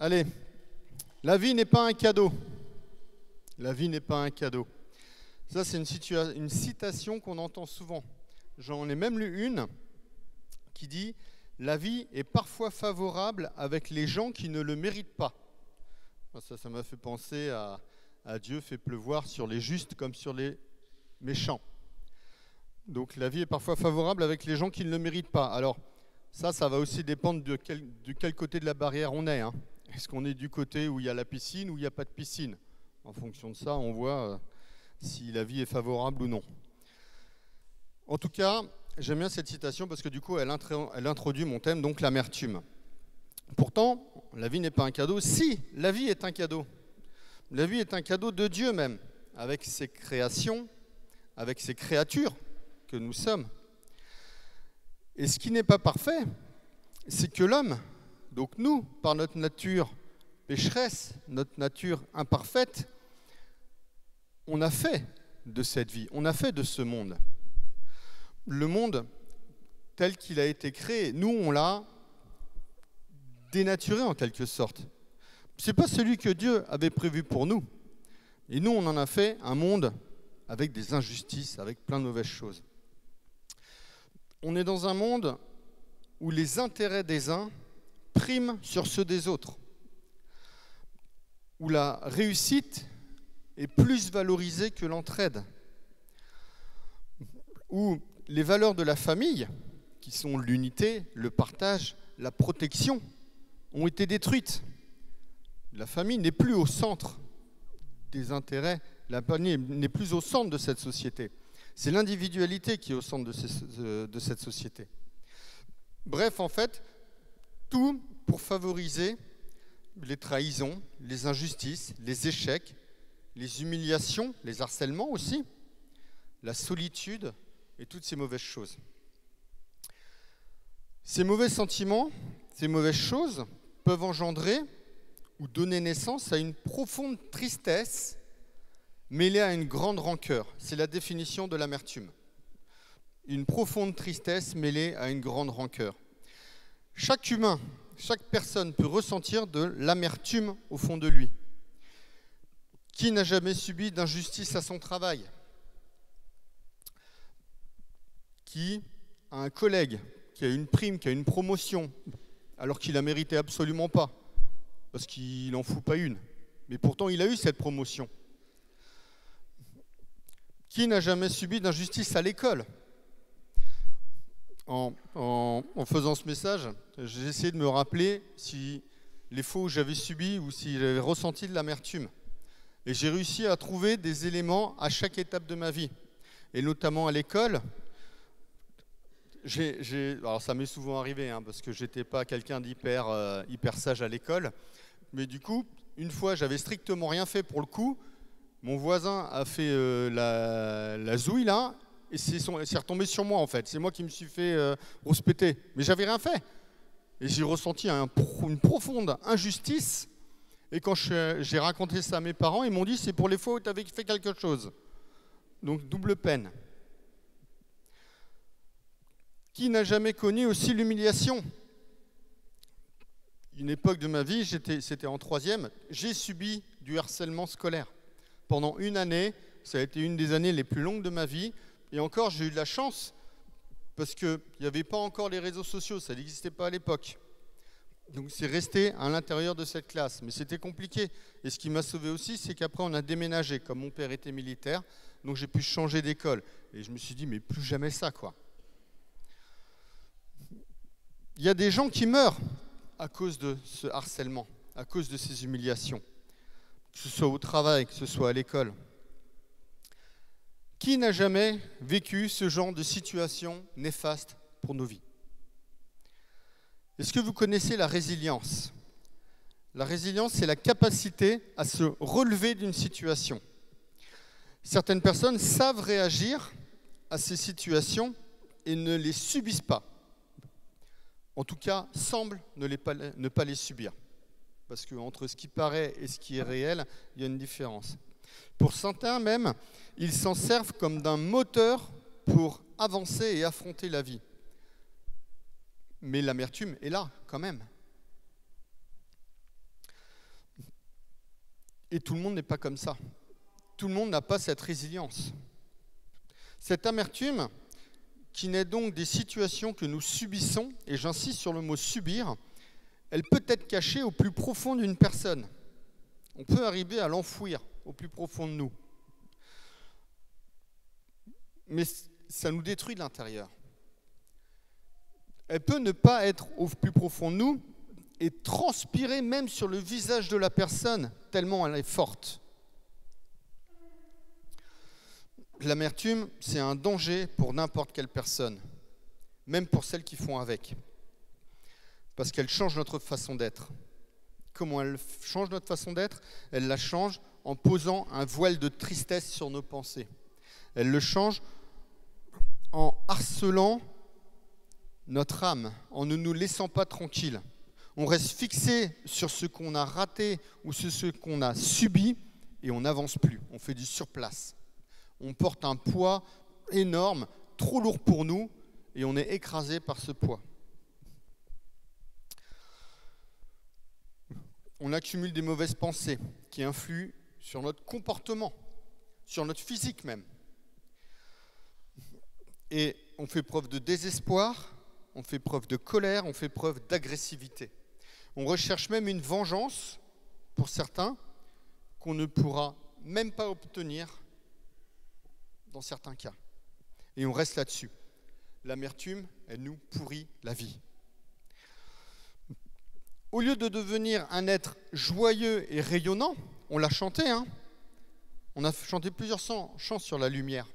Allez, la vie n'est pas un cadeau. La vie n'est pas un cadeau. Ça, c'est une citation qu'on entend souvent. J'en ai même lu une qui dit « La vie est parfois favorable avec les gens qui ne le méritent pas ». Ça m'a fait penser à Dieu fait pleuvoir sur les justes comme sur les méchants. Donc la vie est parfois favorable avec les gens qui ne le méritent pas. Alors ça va aussi dépendre de quel côté de la barrière on est. Est-ce qu'on est du côté où il y a la piscine ou il n'y a pas de piscine? En fonction de ça, on voit si la vie est favorable ou non. En tout cas, j'aime bien cette citation parce que du coup, elle introduit mon thème, donc l'amertume. Pourtant, la vie n'est pas un cadeau. Si, la vie est un cadeau. La vie est un cadeau de Dieu même, avec ses créations, avec ses créatures que nous sommes. Et ce qui n'est pas parfait, c'est que l'homme, donc nous, par notre nature pécheresse, notre nature imparfaite, on a fait de cette vie, on a fait de ce monde. Le monde tel qu'il a été créé, nous, on l'a dénaturé en quelque sorte. Ce n'est pas celui que Dieu avait prévu pour nous. Et nous, on en a fait un monde avec des injustices, avec plein de mauvaises choses. On est dans un monde où les intérêts des uns priment sur ceux des autres, où la réussite est plus valorisée que l'entraide, où les valeurs de la famille, qui sont l'unité, le partage, la protection, ont été détruites. La famille n'est plus au centre des intérêts, la famille n'est plus au centre de cette société. C'est l'individualité qui est au centre de cette société. Bref, en fait, tout pour favoriser les trahisons, les injustices, les échecs, les humiliations, les harcèlements aussi, la solitude et toutes ces mauvaises choses. Ces mauvais sentiments, ces mauvaises choses peuvent engendrer ou donner naissance à une profonde tristesse mêlée à une grande rancœur. C'est la définition de l'amertume. Une profonde tristesse mêlée à une grande rancœur. Chaque humain, chaque personne peut ressentir de l'amertume au fond de lui. Qui n'a jamais subi d'injustice à son travail? Qui a un collègue qui a une prime, qui a une promotion, alors qu'il la méritait absolument pas, parce qu'il n'en fout pas une. Mais pourtant, il a eu cette promotion. Qui n'a jamais subi d'injustice à l'école? En faisant ce message, j'ai essayé de me rappeler si les fois où j'avais subi ou si j'avais ressenti de l'amertume. Et j'ai réussi à trouver des éléments à chaque étape de ma vie. Et notamment à l'école. Alors ça m'est souvent arrivé, parce que j'étais pas quelqu'un d'hyper sage à l'école. Mais du coup, une fois, j'avais strictement rien fait pour le coup. Mon voisin a fait la zouille là, et c'est retombé sur moi en fait. C'est moi qui me suis fait rouspéter. Mais j'avais rien fait. Et j'ai ressenti une profonde injustice. Et quand j'ai raconté ça à mes parents, ils m'ont dit c'est pour les fois où tu avais fait quelque chose. Donc double peine. Qui n'a jamais connu aussi l'humiliation? Une époque de ma vie, c'était en 3e, j'ai subi du harcèlement scolaire. Pendant une année, ça a été une des années les plus longues de ma vie. Et encore, j'ai eu de la chance parce qu'il n'y avait pas encore les réseaux sociaux, ça n'existait pas à l'époque. Donc c'est resté à l'intérieur de cette classe. Mais c'était compliqué. Et ce qui m'a sauvé aussi, c'est qu'après on a déménagé. Comme mon père était militaire, donc j'ai pu changer d'école. Et je me suis dit, mais plus jamais ça, quoi. Il y a des gens qui meurent à cause de ce harcèlement, à cause de ces humiliations. Que ce soit au travail, que ce soit à l'école. Qui n'a jamais vécu ce genre de situation néfaste pour nos vies? Est-ce que vous connaissez la résilience? La résilience, c'est la capacité à se relever d'une situation. Certaines personnes savent réagir à ces situations et ne les subissent pas. En tout cas, semblent ne pas les subir. Parce qu'entre ce qui paraît et ce qui est réel, il y a une différence. Pour certains même, ils s'en servent comme d'un moteur pour avancer et affronter la vie. Mais l'amertume est là, quand même. Et tout le monde n'est pas comme ça. Tout le monde n'a pas cette résilience. Cette amertume, qui naît donc des situations que nous subissons, et j'insiste sur le mot subir, elle peut être cachée au plus profond d'une personne. On peut arriver à l'enfouir au plus profond de nous. Mais ça nous détruit de l'intérieur. Elle peut ne pas être au plus profond de nous et transpirer même sur le visage de la personne, tellement elle est forte. L'amertume, c'est un danger pour n'importe quelle personne, même pour celles qui font avec, parce qu'elle change notre façon d'être. Comment elle change notre façon d'être? Elle la change en posant un voile de tristesse sur nos pensées. Elle le change en harcelant notre âme, en ne nous laissant pas tranquilles. On reste fixé sur ce qu'on a raté ou sur ce qu'on a subi et on n'avance plus, on fait du surplace. On porte un poids énorme, trop lourd pour nous, et on est écrasé par ce poids. On accumule des mauvaises pensées qui influent sur notre comportement, sur notre physique même. Et on fait preuve de désespoir, on fait preuve de colère, on fait preuve d'agressivité. On recherche même une vengeance, pour certains, qu'on ne pourra même pas obtenir dans certains cas. Et on reste là-dessus. L'amertume, elle nous pourrit la vie. Au lieu de devenir un être joyeux et rayonnant, on l'a chanté, on a chanté plusieurs chants sur la lumière.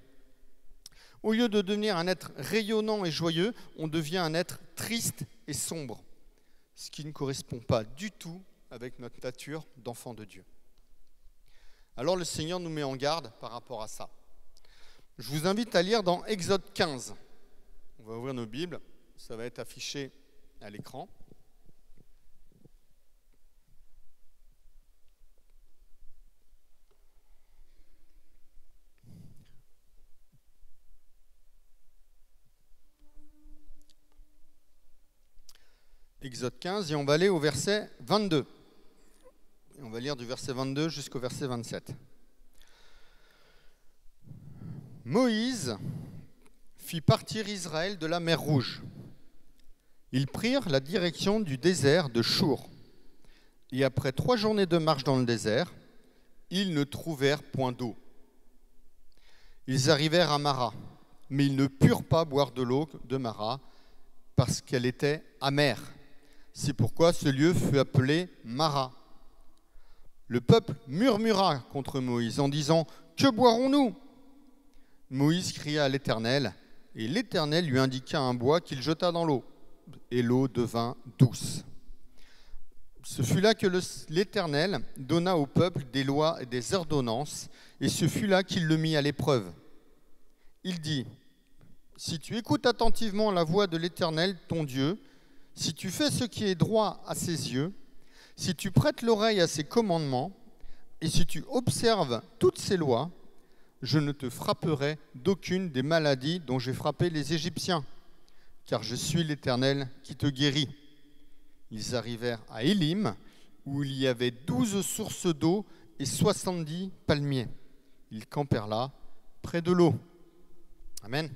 Au lieu de devenir un être rayonnant et joyeux, on devient un être triste et sombre, ce qui ne correspond pas du tout avec notre nature d'enfant de Dieu. Alors le Seigneur nous met en garde par rapport à ça. Je vous invite à lire dans Exode 15. On va ouvrir nos Bibles, ça va être affiché à l'écran. Exode 15, et on va aller au verset 22. Et on va lire du verset 22 jusqu'au verset 27. Moïse fit partir Israël de la mer Rouge. Ils prirent la direction du désert de Chour. Et après 3 journées de marche dans le désert, ils ne trouvèrent point d'eau. Ils arrivèrent à Mara, mais ils ne purent pas boire de l'eau de Mara parce qu'elle était amère. C'est pourquoi ce lieu fut appelé Mara. Le peuple murmura contre Moïse en disant « Que boirons-nous » Moïse cria à l'Éternel, et l'Éternel lui indiqua un bois qu'il jeta dans l'eau, et l'eau devint douce. Ce fut là que l'Éternel donna au peuple des lois et des ordonnances, et ce fut là qu'il le mit à l'épreuve. Il dit, « Si tu écoutes attentivement la voix de l'Éternel, ton Dieu, si tu fais ce qui est droit à ses yeux, si tu prêtes l'oreille à ses commandements, et si tu observes toutes ses lois, je ne te frapperai d'aucune des maladies dont j'ai frappé les Égyptiens, car je suis l'Éternel qui te guérit. » Ils arrivèrent à Élim, où il y avait 12 sources d'eau et 70 palmiers. Ils campèrent là, près de l'eau. Amen.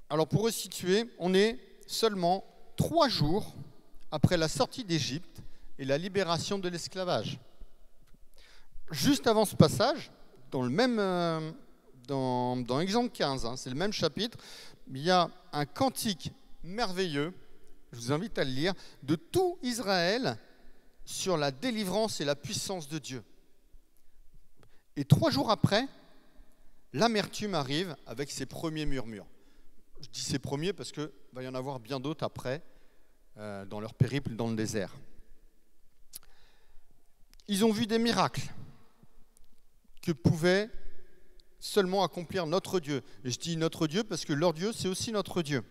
Alors pour resituer, on est seulement 3 jours après la sortie d'Égypte et la libération de l'esclavage. Juste avant ce passage, dans le même, dans Exode 15, c'est le même chapitre, il y a un cantique merveilleux, je vous invite à le lire, de tout Israël sur la délivrance et la puissance de Dieu. Et 3 jours après, l'amertume arrive avec ses premiers murmures. Je dis ses premiers parce qu'il va y en avoir bien d'autres après, dans leur périple dans le désert. Ils ont vu des miracles que pouvait seulement accomplir notre Dieu. Et je dis notre Dieu parce que leur Dieu, c'est aussi notre Dieu.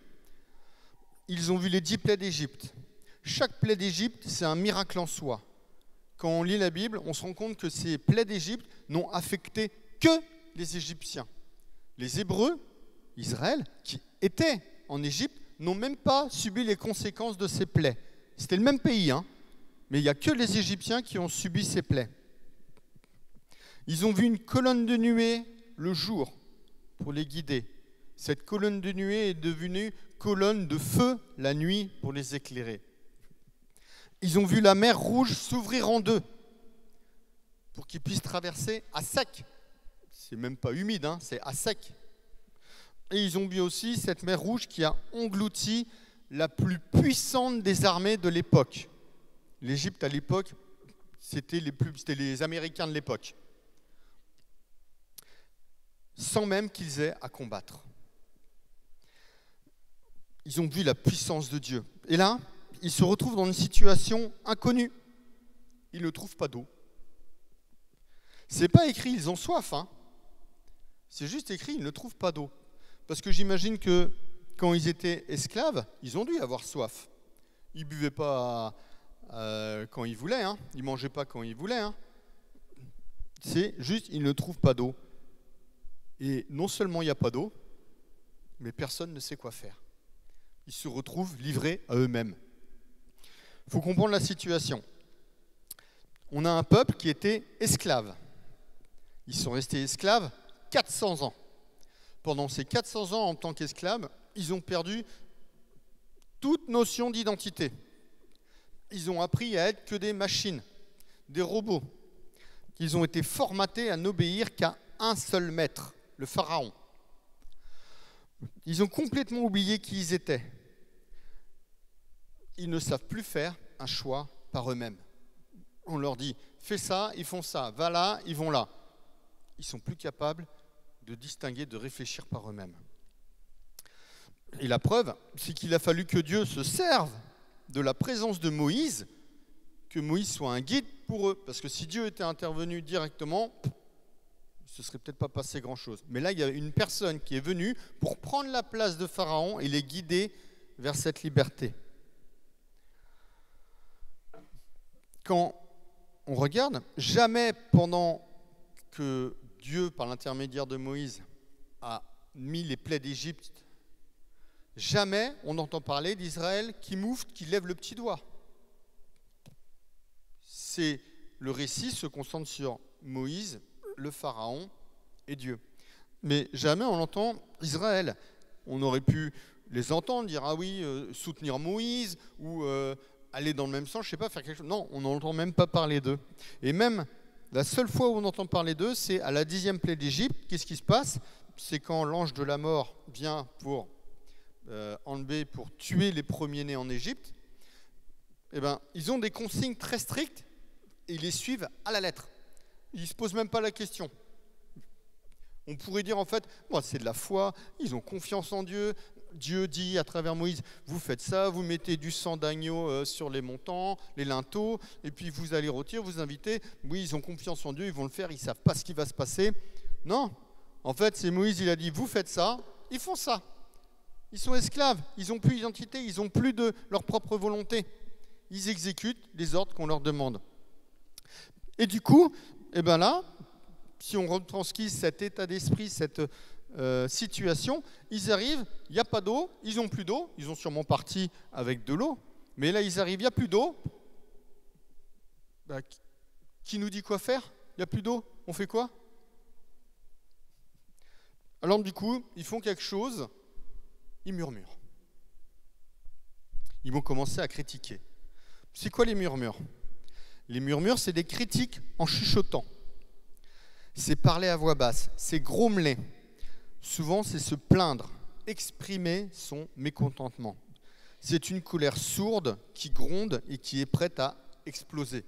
Ils ont vu les 10 plaies d'Égypte. Chaque plaie d'Égypte, c'est un miracle en soi. Quand on lit la Bible, on se rend compte que ces plaies d'Égypte n'ont affecté que les Égyptiens. Les Hébreux, Israël, qui étaient en Égypte, n'ont même pas subi les conséquences de ces plaies. C'était le même pays, mais il n'y a que les Égyptiens qui ont subi ces plaies. Ils ont vu une colonne de nuée le jour pour les guider. Cette colonne de nuée est devenue colonne de feu la nuit pour les éclairer. Ils ont vu la mer Rouge s'ouvrir en deux pour qu'ils puissent traverser à sec. C'est même pas humide, hein, c'est à sec. Et ils ont vu aussi cette mer Rouge qui a englouti la plus puissante des armées de l'époque. L'Égypte à l'époque, c'était les Américains de l'époque. Sans même qu'ils aient à combattre. Ils ont vu la puissance de Dieu. Et là, ils se retrouvent dans une situation inconnue. Ils ne trouvent pas d'eau. C'est pas écrit, ils ont soif, hein. C'est juste écrit, ils ne trouvent pas d'eau. Parce que j'imagine que quand ils étaient esclaves, ils ont dû avoir soif. Ils ne buvaient pas quand ils voulaient, hein. Ils ne mangeaient pas quand ils voulaient. Hein. C'est juste, ils ne trouvent pas d'eau. Et non seulement il n'y a pas d'eau, mais personne ne sait quoi faire. Ils se retrouvent livrés à eux-mêmes. Il faut comprendre la situation. On a un peuple qui était esclave. Ils sont restés esclaves 400 ans. Pendant ces 400 ans en tant qu'esclaves, ils ont perdu toute notion d'identité. Ils ont appris à être que des machines, des robots. Ils ont été formatés à n'obéir qu'à un seul maître, le pharaon. Ils ont complètement oublié qui ils étaient. Ils ne savent plus faire un choix par eux-mêmes. On leur dit, fais ça, ils font ça, va là, ils vont là. Ils ne sont plus capables de distinguer, de réfléchir par eux-mêmes. Et la preuve, c'est qu'il a fallu que Dieu se serve de la présence de Moïse, que Moïse soit un guide pour eux. Parce que si Dieu était intervenu directement, ce ne serait peut-être pas passé grand-chose. Mais là, il y a une personne qui est venue pour prendre la place de Pharaon et les guider vers cette liberté. Quand on regarde, jamais pendant que Dieu, par l'intermédiaire de Moïse, a mis les plaies d'Égypte, jamais on entend parler d'Israël qui moufte, qui lève le petit doigt. Le récit se concentre sur Moïse, le Pharaon et Dieu. Mais jamais on entend Israël. On aurait pu les entendre dire, ah oui, soutenir Moïse, ou aller dans le même sens, je ne sais pas, faire quelque chose. Non, on n'entend même pas parler d'eux. Et même, la seule fois où on entend parler d'eux, c'est à la 10e plaie d'Égypte. Qu'est-ce qui se passe? C'est quand l'ange de la mort vient pour enlever, pour tuer les premiers-nés en Égypte. Eh ben, ils ont des consignes très strictes et ils les suivent à la lettre. Ils ne se posent même pas la question. On pourrait dire en fait, moi, c'est de la foi, ils ont confiance en Dieu. Dieu dit à travers Moïse, vous faites ça, vous mettez du sang d'agneau sur les montants, les linteaux, et puis vous allez rôtir, vous invitez. Oui, ils ont confiance en Dieu, ils vont le faire, ils ne savent pas ce qui va se passer. Non, en fait, c'est Moïse, il a dit, vous faites ça, ils font ça. Ils sont esclaves, ils n'ont plus d'identité, ils n'ont plus de leur propre volonté. Ils exécutent les ordres qu'on leur demande. Et du coup, eh ben là, si on retranscrit cet état d'esprit, cette situation, ils arrivent, il n'y a pas d'eau, ils n'ont plus d'eau, ils ont sûrement parti avec de l'eau, mais là ils arrivent, il n'y a plus d'eau. Bah, qui nous dit quoi faire? Il n'y a plus d'eau, on fait quoi? Alors du coup, ils font quelque chose, ils murmurent. Ils vont commencer à critiquer. C'est quoi les murmures? Les murmures, c'est des critiques en chuchotant. C'est parler à voix basse, c'est grommeler. Souvent, c'est se plaindre, exprimer son mécontentement. C'est une colère sourde qui gronde et qui est prête à exploser.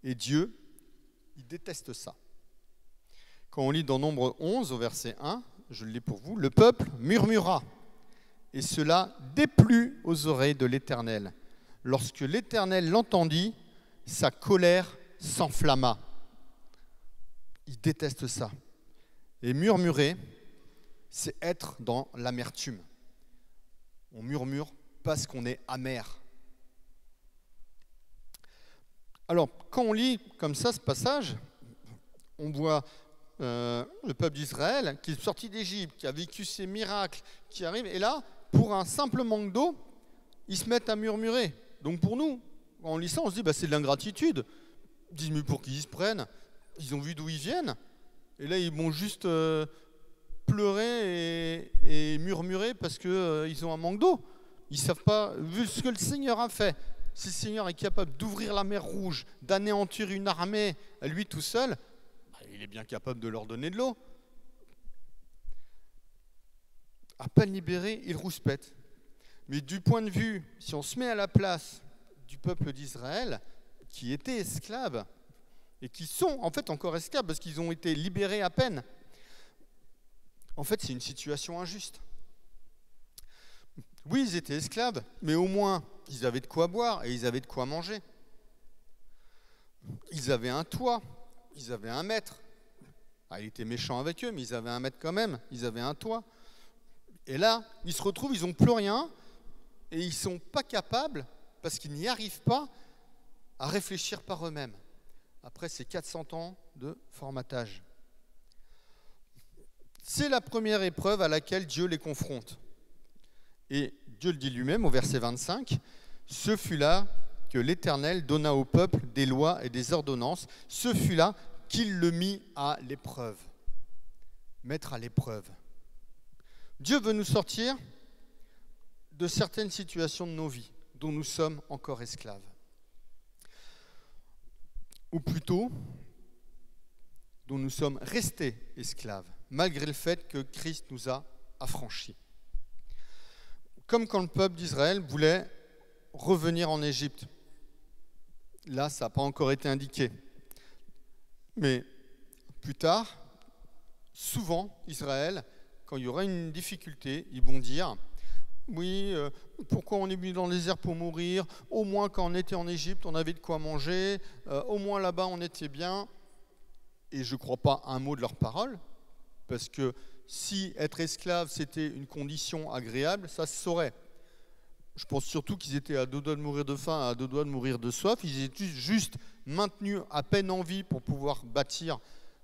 Et Dieu, il déteste ça. Quand on lit dans Nombre 11, au verset 1, je le lis pour vous, « Le peuple murmura, et cela déplut aux oreilles de l'Éternel. Lorsque l'Éternel l'entendit, sa colère s'enflamma. » Il déteste ça. Et murmurer, c'est être dans l'amertume. On murmure parce qu'on est amer. Alors, quand on lit comme ça ce passage, on voit le peuple d'Israël qui est sorti d'Égypte, qui a vécu ces miracles, qui arrive, et là, pour un simple manque d'eau, ils se mettent à murmurer. Donc pour nous, en lit ça, on se dit, bah, c'est de l'ingratitude. Dis-moi pour qui ils se prennent. ils ont vu d'où ils viennent, et là ils vont juste pleurer et murmurer parce qu'ils ont un manque d'eau. Ils ne savent pas, vu ce que le Seigneur a fait, si le Seigneur est capable d'ouvrir la mer Rouge, d'anéantir une armée à lui tout seul, il est bien capable de leur donner de l'eau. À peine libérés, ils rouspètent. Mais du point de vue, si on se met à la place du peuple d'Israël, qui étaient esclaves, et qui sont en fait encore esclaves parce qu'ils ont été libérés à peine, en fait c'est une situation injuste. Oui, ils étaient esclaves, mais au moins ils avaient de quoi boire et ils avaient de quoi manger. Ils avaient un toit, ils avaient un maître. Ah, il était méchant avec eux, mais ils avaient un maître quand même, ils avaient un toit. Et là, ils se retrouvent, ils n'ont plus rien, et ils ne sont pas capables, parce qu'ils n'y arrivent pas, à réfléchir par eux-mêmes. Après ces 400 ans de formatage. C'est la première épreuve à laquelle Dieu les confronte. Et Dieu le dit lui-même au verset 25, « Ce fut là que l'Éternel donna au peuple des lois et des ordonnances. Ce fut là qu'il le mit à l'épreuve. » Mettre à l'épreuve. Dieu veut nous sortir de certaines situations de nos vies dont nous sommes encore esclaves. Ou plutôt, dont nous sommes restés esclaves, malgré le fait que Christ nous a affranchis. Comme quand le peuple d'Israël voulait revenir en Égypte. Là, ça n'a pas encore été indiqué. Mais plus tard, souvent, Israël, quand il y aura une difficulté, ils vont dire « Oui, pourquoi on est venu dans le désert pour mourir? Au moins, quand on était en Égypte, on avait de quoi manger. Au moins, là-bas, on était bien. » Et je ne crois pas un mot de leur parole, parce que si être esclave, c'était une condition agréable, ça se saurait. Je pense surtout qu'ils étaient à deux doigts de mourir de faim, à deux doigts de mourir de soif. Ils étaient juste maintenus à peine en vie pour pouvoir bâtir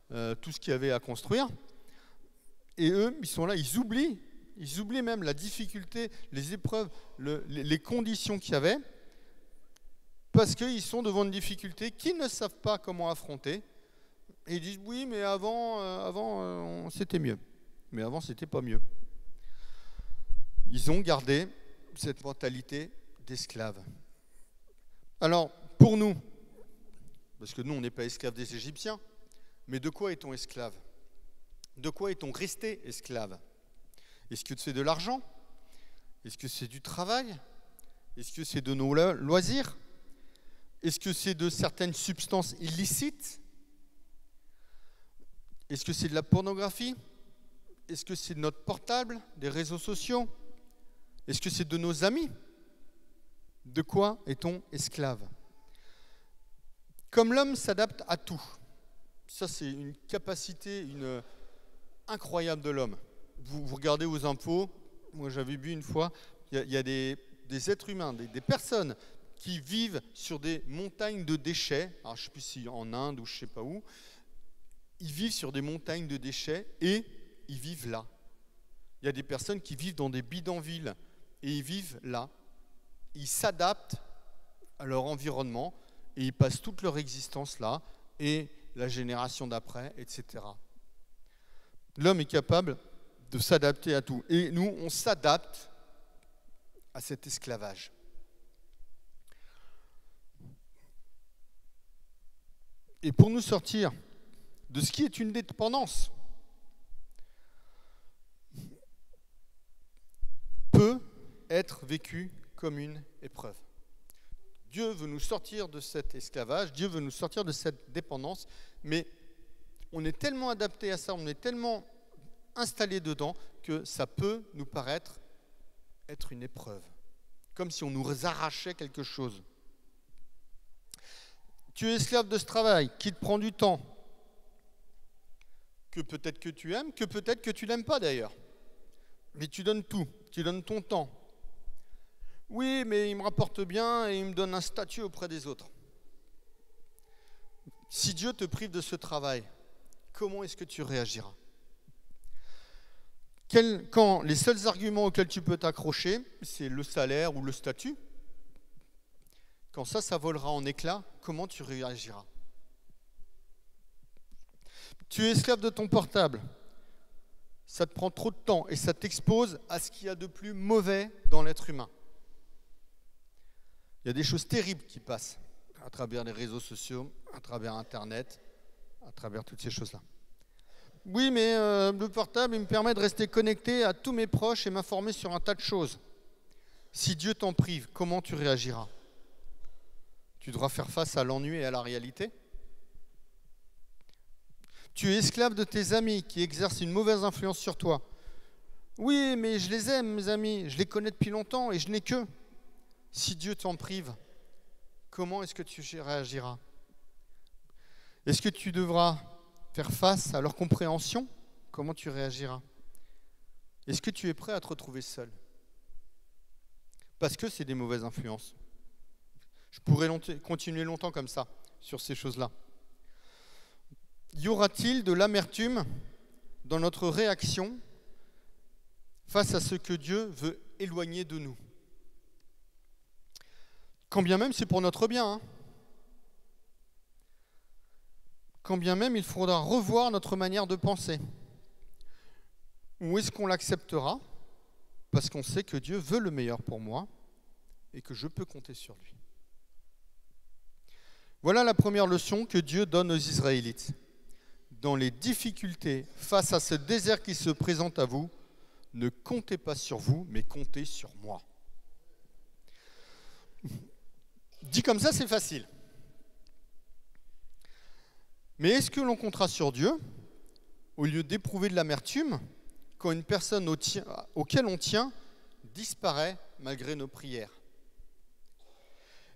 tout ce qu'il y avait à construire. Et eux, ils sont là, ils oublient même la difficulté, les épreuves, les conditions qu'il y avait, parce qu'ils sont devant une difficulté qu'ils ne savent pas comment affronter. Et ils disent, oui, mais avant c'était mieux. Mais avant, c'était pas mieux. Ils ont gardé cette mentalité d'esclave. Alors, pour nous, parce que nous, on n'est pas esclaves des Égyptiens, mais de quoi est-on esclave? De quoi est-on resté esclave? Est-ce que c'est de l'argent? Est-ce que c'est du travail? Est-ce que c'est de nos loisirs? Est-ce que c'est de certaines substances illicites? Est-ce que c'est de la pornographie? Est-ce que c'est de notre portable, des réseaux sociaux? Est-ce que c'est de nos amis? De quoi est-on esclave? Comme l'homme s'adapte à tout, ça c'est une capacité incroyable de l'homme. Vous regardez aux infos, moi j'avais vu une fois, il y a des êtres humains, des personnes qui vivent sur des montagnes de déchets, alors je ne sais plus si en Inde ou je ne sais pas où, ils vivent sur des montagnes de déchets et ils vivent là. Il y a des personnes qui vivent dans des bidonvilles et ils vivent là. Ils s'adaptent à leur environnement et ils passent toute leur existence là et la génération d'après, etc. L'homme est capable de s'adapter à tout. Et nous, on s'adapte à cet esclavage. Et pour nous sortir de ce qui est une dépendance, peut être vécu comme une épreuve. Dieu veut nous sortir de cet esclavage, Dieu veut nous sortir de cette dépendance, mais on est tellement adapté à ça, on est tellement installé dedans que ça peut nous paraître être une épreuve, comme si on nous arrachait quelque chose. Tu es esclave de ce travail qui te prend du temps, que peut-être que tu aimes, que peut-être que tu n'aimes pas d'ailleurs. Mais tu donnes tout, tu donnes ton temps. Oui, mais il me rapporte bien et il me donne un statut auprès des autres. Si Dieu te prive de ce travail, comment est-ce que tu réagiras? Quand les seuls arguments auxquels tu peux t'accrocher, c'est le salaire ou le statut, quand ça volera en éclats, comment tu réagiras? Tu es esclave de ton portable. Ça te prend trop de temps et ça t'expose à ce qu'il y a de plus mauvais dans l'être humain. Il y a des choses terribles qui passent à travers les réseaux sociaux, à travers Internet, à travers toutes ces choses-là. Oui, mais le portable, il me permet de rester connecté à tous mes proches et m'informer sur un tas de choses. Si Dieu t'en prive, comment tu réagiras? Tu devras faire face à l'ennui et à la réalité. Tu es esclave de tes amis qui exercent une mauvaise influence sur toi. Oui, mais je les aime, mes amis, je les connais depuis longtemps et je n'ai qu'eux. Si Dieu t'en prive, comment est-ce que tu réagiras? Est-ce que tu devras faire face à leur compréhension? Comment tu réagiras? Est-ce que tu es prêt à te retrouver seul? Parce que c'est des mauvaises influences. Je pourrais continuer longtemps comme ça, sur ces choses-là. Y aura-t-il de l'amertume dans notre réaction face à ce que Dieu veut éloigner de nous? Quand bien même c'est pour notre bien. Quand bien même il faudra revoir notre manière de penser. Ou est-ce qu'on l'acceptera parce qu'on sait que Dieu veut le meilleur pour moi et que je peux compter sur lui? Voilà la première leçon que Dieu donne aux Israélites. Dans les difficultés, face à ce désert qui se présente à vous, ne comptez pas sur vous, mais comptez sur moi. Dit comme ça, c'est facile. Mais est-ce que l'on comptera sur Dieu au lieu d'éprouver de l'amertume quand une personne auquel on tient disparaît malgré nos prières?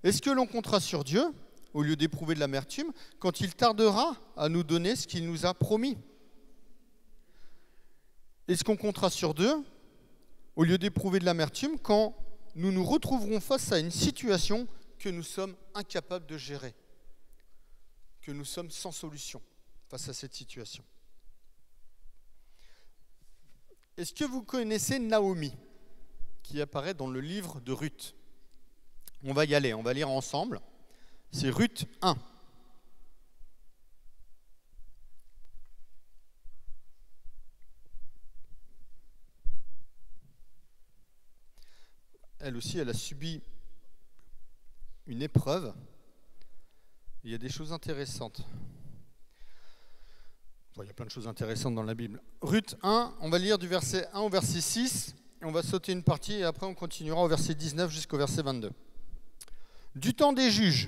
Est-ce que l'on comptera sur Dieu au lieu d'éprouver de l'amertume quand il tardera à nous donner ce qu'il nous a promis? Est-ce qu'on comptera sur Dieu au lieu d'éprouver de l'amertume quand nous nous retrouverons face à une situation que nous sommes incapables de gérer, que nous sommes sans solution face à cette situation? Est-ce que vous connaissez Naomi, qui apparaît dans le livre de Ruth? On va y aller, on va lire ensemble. C'est Ruth 1. Elle aussi, elle a subi une épreuve. Il y a des choses intéressantes. Bon, il y a plein de choses intéressantes dans la Bible. Ruth 1, on va lire du verset 1 au verset 6. Et on va sauter une partie et après on continuera au verset 19 jusqu'au verset 22. Du temps des juges,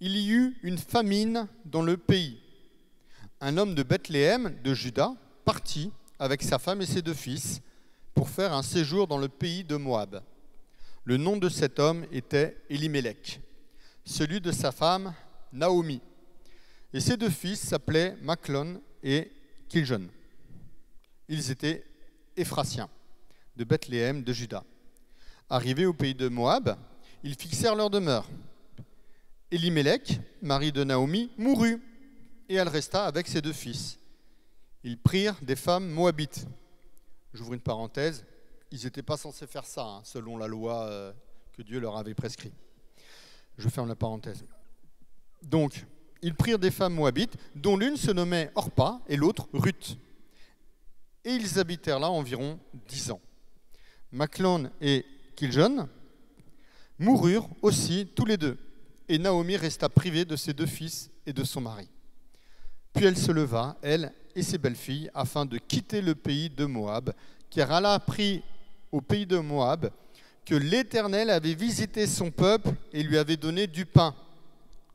il y eut une famine dans le pays. Un homme de Bethléem, de Juda, partit avec sa femme et ses 2 fils pour faire un séjour dans le pays de Moab. Le nom de cet homme était Elimelech, celui de sa femme Naomi. Et ses 2 fils s'appelaient Machlon et Kiljon. Ils étaient Éphrasiens, de Bethléem, de Juda. Arrivés au pays de Moab, ils fixèrent leur demeure. Elimelech, mari de Naomi, mourut, et elle resta avec ses 2 fils. Ils prirent des femmes moabites. J'ouvre une parenthèse, ils n'étaient pas censés faire ça, selon la loi que Dieu leur avait prescrite. Je ferme la parenthèse. Donc, ils prirent des femmes moabites, dont l'une se nommait Orpa et l'autre Ruth. Et ils habitèrent là environ 10 ans. Machlon et Kiljon moururent aussi tous les 2. Et Naomi resta privée de ses 2 fils et de son mari. Puis elle se leva, elle et ses belles-filles, afin de quitter le pays de Moab, car elle a appris au pays de Moab que l'Éternel avait visité son peuple et lui avait donné du pain.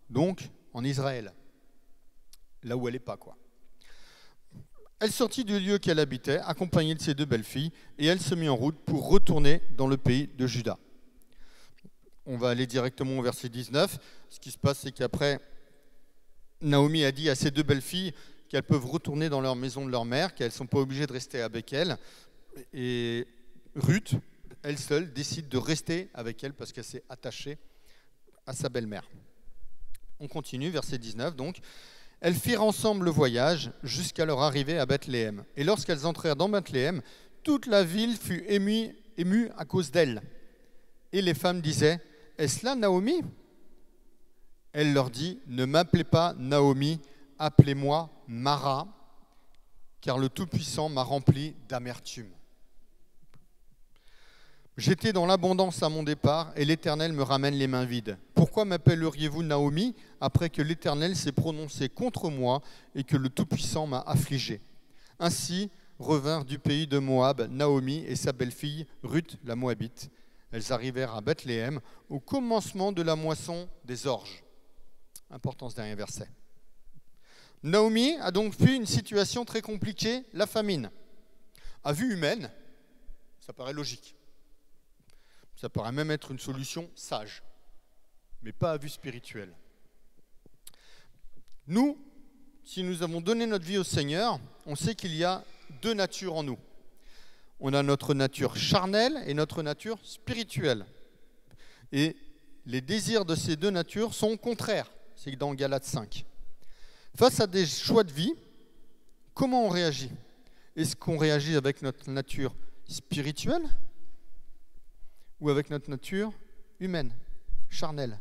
Donc, en Israël, là où elle n'est pas, quoi. Elle sortit du lieu qu'elle habitait, accompagnée de ses 2 belles-filles, et elle se mit en route pour retourner dans le pays de Juda. On va aller directement au verset 19. Ce qui se passe, c'est qu'après, Naomi a dit à ses 2 belles-filles qu'elles peuvent retourner dans leur maison de leur mère, qu'elles ne sont pas obligées de rester avec elle. Et Ruth, elle seule, décide de rester avec elle parce qu'elle s'est attachée à sa belle-mère. On continue, verset 19 donc. Elles firent ensemble le voyage jusqu'à leur arrivée à Bethléem. Et lorsqu'elles entrèrent dans Bethléem, toute la ville fut émue à cause d'elles. Et les femmes disaient, « Est-ce là Naomi ?» Elle leur dit, « Ne m'appelez pas Naomi, appelez-moi Mara, car le Tout-Puissant m'a rempli d'amertume. J'étais dans l'abondance à mon départ, et l'Éternel me ramène les mains vides. Pourquoi m'appelleriez-vous Naomi, après que l'Éternel s'est prononcé contre moi et que le Tout-Puissant m'a affligé? Ainsi revinrent du pays de Moab Naomi et sa belle-fille Ruth la Moabite. Elles arrivèrent à Bethléem au commencement de la moisson des orges. Important ce dernier verset. Naomi a donc fui une situation très compliquée, la famine. À vue humaine, ça paraît logique. Ça paraît même être une solution sage, mais pas à vue spirituelle. Nous, si nous avons donné notre vie au Seigneur, on sait qu'il y a deux natures en nous. On a notre nature charnelle et notre nature spirituelle. Et les désirs de ces deux natures sont contraires. C'est dans Galates 5. Face à des choix de vie, comment on réagit? Est-ce qu'on réagit avec notre nature spirituelle ou avec notre nature humaine, charnelle?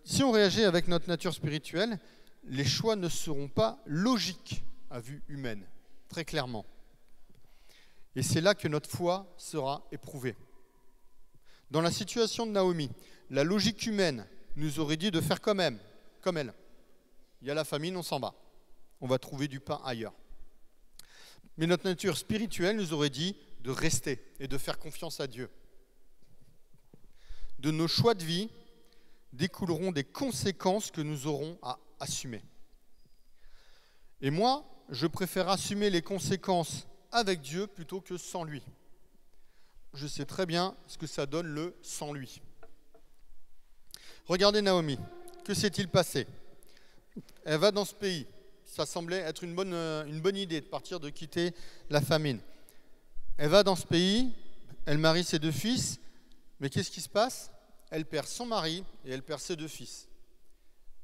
Si on réagit avec notre nature spirituelle, les choix ne seront pas logiques à vue humaine, très clairement. Et c'est là que notre foi sera éprouvée. Dans la situation de Naomi, la logique humaine nous aurait dit de faire comme elle. Il y a la famine, on s'en va. On va trouver du pain ailleurs. Mais notre nature spirituelle nous aurait dit de rester et de faire confiance à Dieu. De nos choix de vie découleront des conséquences que nous aurons à assumer. Et moi, je préfère assumer les conséquences avec Dieu plutôt que sans lui. Je sais très bien ce que ça donne le sans lui. Regardez Naomi, que s'est-il passé? Elle va dans ce pays. Ça semblait être une bonne idée de partir, de quitter la famine. Elle va dans ce pays, elle marie ses 2 fils, mais qu'est-ce qui se passe? Elle perd son mari et elle perd ses 2 fils.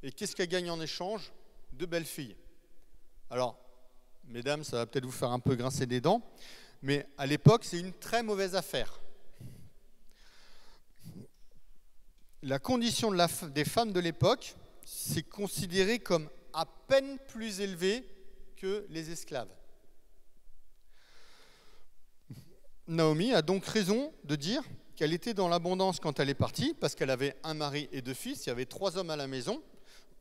Et qu'est-ce qu'elle gagne en échange? 2 belles filles. Alors, mesdames, ça va peut-être vous faire un peu grincer des dents, mais à l'époque, c'est une très mauvaise affaire. La condition des femmes de l'époque, c'est considéré comme à peine plus élevé que les esclaves. Naomi a donc raison de dire qu'elle était dans l'abondance quand elle est partie, parce qu'elle avait un mari et 2 fils, il y avait 3 hommes à la maison.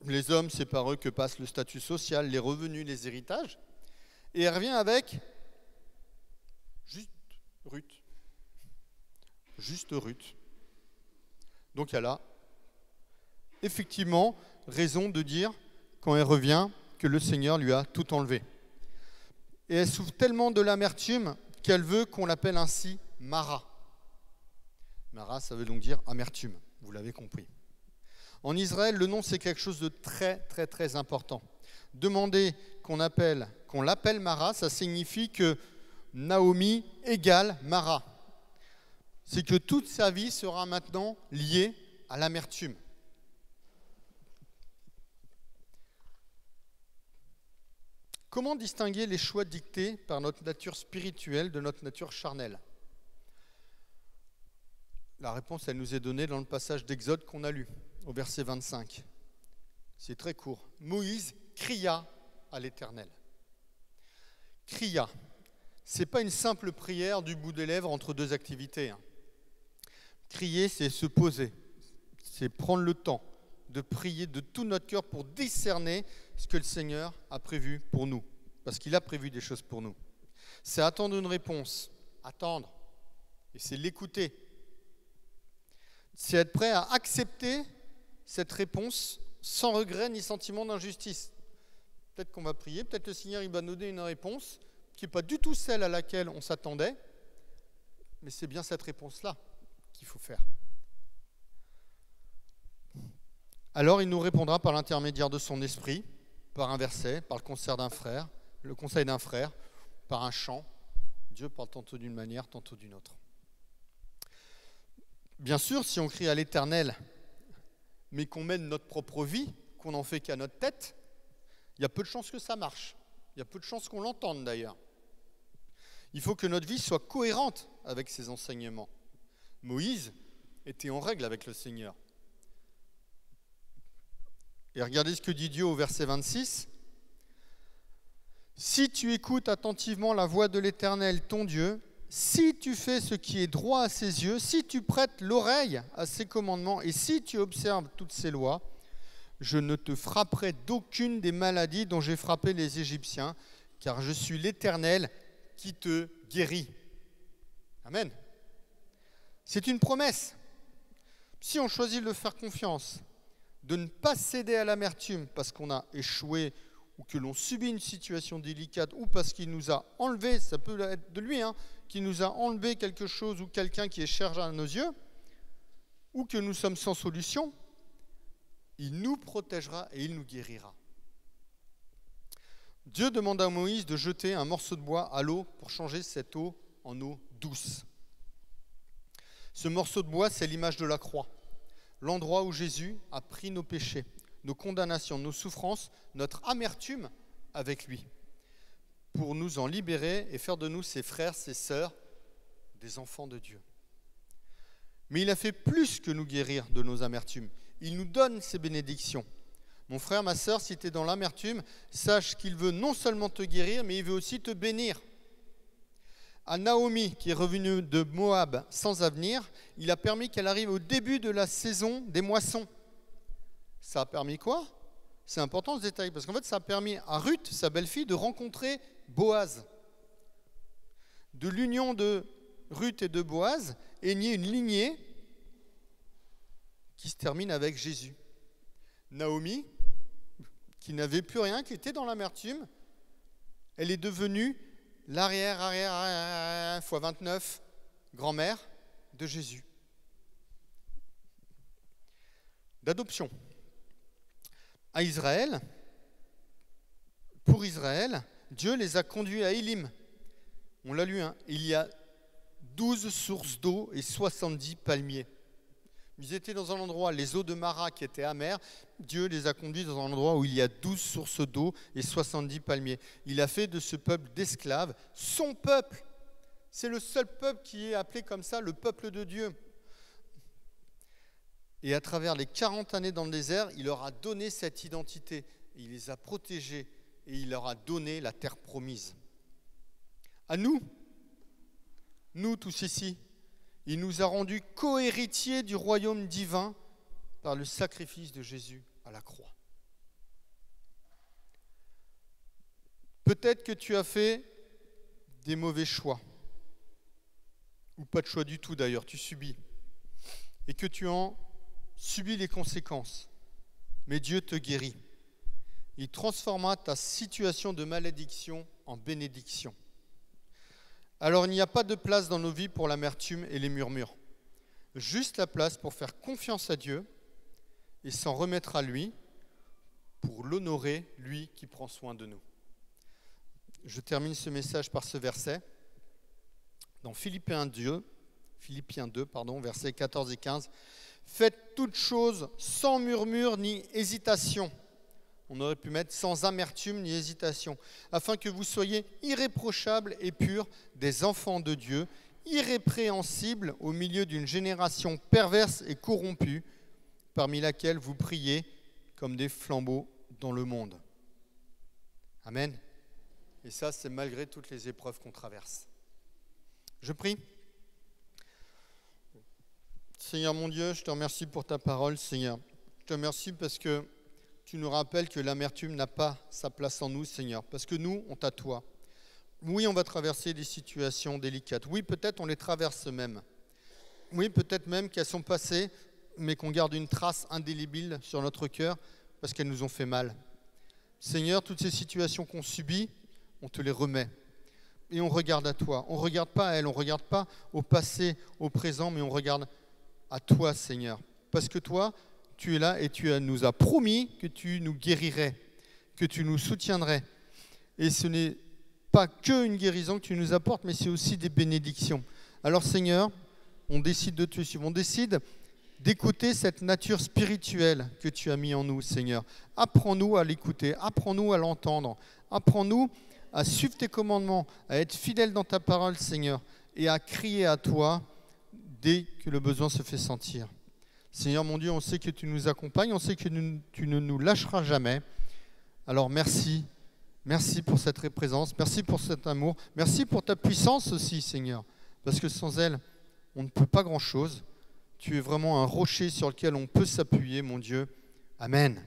Les hommes, c'est par eux que passe le statut social, les revenus, les héritages. Et elle revient avec juste Ruth. Juste Ruth. Donc elle a effectivement raison de dire, quand elle revient, que le Seigneur lui a tout enlevé. Et elle souffre tellement de l'amertume qu'elle veut qu'on l'appelle ainsi Mara. Mara, ça veut donc dire amertume, vous l'avez compris. En Israël, le nom, c'est quelque chose de très, très, très important. Demander qu'on l'appelle Mara, ça signifie que Naomi égale Mara. C'est que toute sa vie sera maintenant liée à l'amertume. Comment distinguer les choix dictés par notre nature spirituelle de notre nature charnelle? La réponse, elle nous est donnée dans le passage d'Exode qu'on a lu, au verset 25. C'est très court. Moïse cria à l'Éternel. Cria. Ce n'est pas une simple prière du bout des lèvres entre 2 activités. Crier, c'est se poser. C'est prendre le temps de prier de tout notre cœur pour discerner ce que le Seigneur a prévu pour nous. Parce qu'il a prévu des choses pour nous. C'est attendre une réponse. Attendre. Et c'est l'écouter. C'est être prêt à accepter cette réponse sans regret ni sentiment d'injustice. Peut-être qu'on va prier, peut-être le Seigneur il va nous donner une réponse qui n'est pas du tout celle à laquelle on s'attendait, mais c'est bien cette réponse-là qu'il faut faire. Alors il nous répondra par l'intermédiaire de son esprit, par un verset, par le conseil d'un frère, par un chant. Dieu parle tantôt d'une manière, tantôt d'une autre. Bien sûr, si on crie à l'Éternel, mais qu'on mène notre propre vie, qu'on n'en fait qu'à notre tête, il y a peu de chances que ça marche. Il y a peu de chances qu'on l'entende d'ailleurs. Il faut que notre vie soit cohérente avec ses enseignements. Moïse était en règle avec le Seigneur. Et regardez ce que dit Dieu au verset 26. Si tu écoutes attentivement la voix de l'Éternel, ton Dieu, si tu fais ce qui est droit à ses yeux, si tu prêtes l'oreille à ses commandements et si tu observes toutes ses lois, je ne te frapperai d'aucune des maladies dont j'ai frappé les Égyptiens, car je suis l'Éternel qui te guérit. Amen. C'est une promesse. Si on choisit de faire confiance, de ne pas céder à l'amertume parce qu'on a échoué ou que l'on subit une situation délicate ou parce qu'il nous a enlevé, ça peut être de lui, qui nous a enlevé quelque chose ou quelqu'un qui est cher à nos yeux, ou que nous sommes sans solution, il nous protégera et il nous guérira. Dieu demande à Moïse de jeter un morceau de bois à l'eau pour changer cette eau en eau douce. Ce morceau de bois, c'est l'image de la croix, l'endroit où Jésus a pris nos péchés, nos condamnations, nos souffrances, notre amertume avec lui, pour nous en libérer et faire de nous ses frères, ses sœurs, des enfants de Dieu. Mais il a fait plus que nous guérir de nos amertumes. Il nous donne ses bénédictions. Mon frère, ma sœur, si tu es dans l'amertume, sache qu'il veut non seulement te guérir, mais il veut aussi te bénir. À Naomi, qui est revenue de Moab sans avenir, il a permis qu'elle arrive au début de la saison des moissons. Ça a permis quoi? C'est important ce détail, parce qu'en fait, ça a permis à Ruth, sa belle-fille, de rencontrer Boaz. De l'union de Ruth et de Boaz est née une lignée qui se termine avec Jésus. Naomi, qui n'avait plus rien, qui était dans l'amertume, elle est devenue l'arrière fois 29 grand-mère de Jésus. D'adoption. À Israël, pour Israël, Dieu les a conduits à Élim. On l'a lu, il y a 12 sources d'eau et 70 palmiers. Ils étaient dans un endroit, les eaux de Mara qui étaient amères, Dieu les a conduits dans un endroit où il y a 12 sources d'eau et 70 palmiers. Il a fait de ce peuple d'esclaves son peuple. C'est le seul peuple qui est appelé comme ça, le peuple de Dieu. Et à travers les 40 années dans le désert, il leur a donné cette identité. Il les a protégés et il leur a donné la terre promise. À nous tous ici, il nous a rendus co-héritiers du royaume divin par le sacrifice de Jésus à la croix. Peut-être que tu as fait des mauvais choix, ou pas de choix du tout d'ailleurs, tu subis, et que tu en subis les conséquences. Mais Dieu te guérit. Il transforma ta situation de malédiction en bénédiction. Alors il n'y a pas de place dans nos vies pour l'amertume et les murmures. Juste la place pour faire confiance à Dieu et s'en remettre à lui pour l'honorer, lui qui prend soin de nous. Je termine ce message par ce verset. Dans Philippiens 2, versets 14 et 15. « Faites toutes choses sans murmure ni hésitation. » On aurait pu mettre sans amertume ni hésitation, afin que vous soyez irréprochables et purs, des enfants de Dieu, irrépréhensibles au milieu d'une génération perverse et corrompue, parmi laquelle vous priez comme des flambeaux dans le monde. Amen. Et ça, c'est malgré toutes les épreuves qu'on traverse. Je prie. Seigneur mon Dieu, je te remercie pour ta parole, Seigneur. Je te remercie parce que tu nous rappelles que l'amertume n'a pas sa place en nous, Seigneur, parce que nous, on t'a toi. Oui, on va traverser des situations délicates. Oui, peut-être on les traverse même. Oui, peut-être même qu'elles sont passées, mais qu'on garde une trace indélébile sur notre cœur parce qu'elles nous ont fait mal. Seigneur, toutes ces situations qu'on subit, on te les remet. Et on regarde à toi. On ne regarde pas à elles, on ne regarde pas au passé, au présent, mais on regarde à toi, Seigneur. Parce que toi, tu es là et tu nous as promis que tu nous guérirais, que tu nous soutiendrais. Et ce n'est pas qu'une guérison que tu nous apportes, mais c'est aussi des bénédictions. Alors Seigneur, on décide de te suivre, on décide d'écouter cette nature spirituelle que tu as mis en nous, Seigneur. Apprends-nous à l'écouter, apprends-nous à l'entendre, apprends-nous à suivre tes commandements, à être fidèle dans ta parole, Seigneur, et à crier à toi dès que le besoin se fait sentir. Seigneur mon Dieu, on sait que tu nous accompagnes, on sait que tu ne nous lâcheras jamais. Alors merci, merci pour cette présence, merci pour cet amour, merci pour ta puissance aussi, Seigneur, parce que sans elle, on ne peut pas grand-chose. Tu es vraiment un rocher sur lequel on peut s'appuyer, mon Dieu. Amen.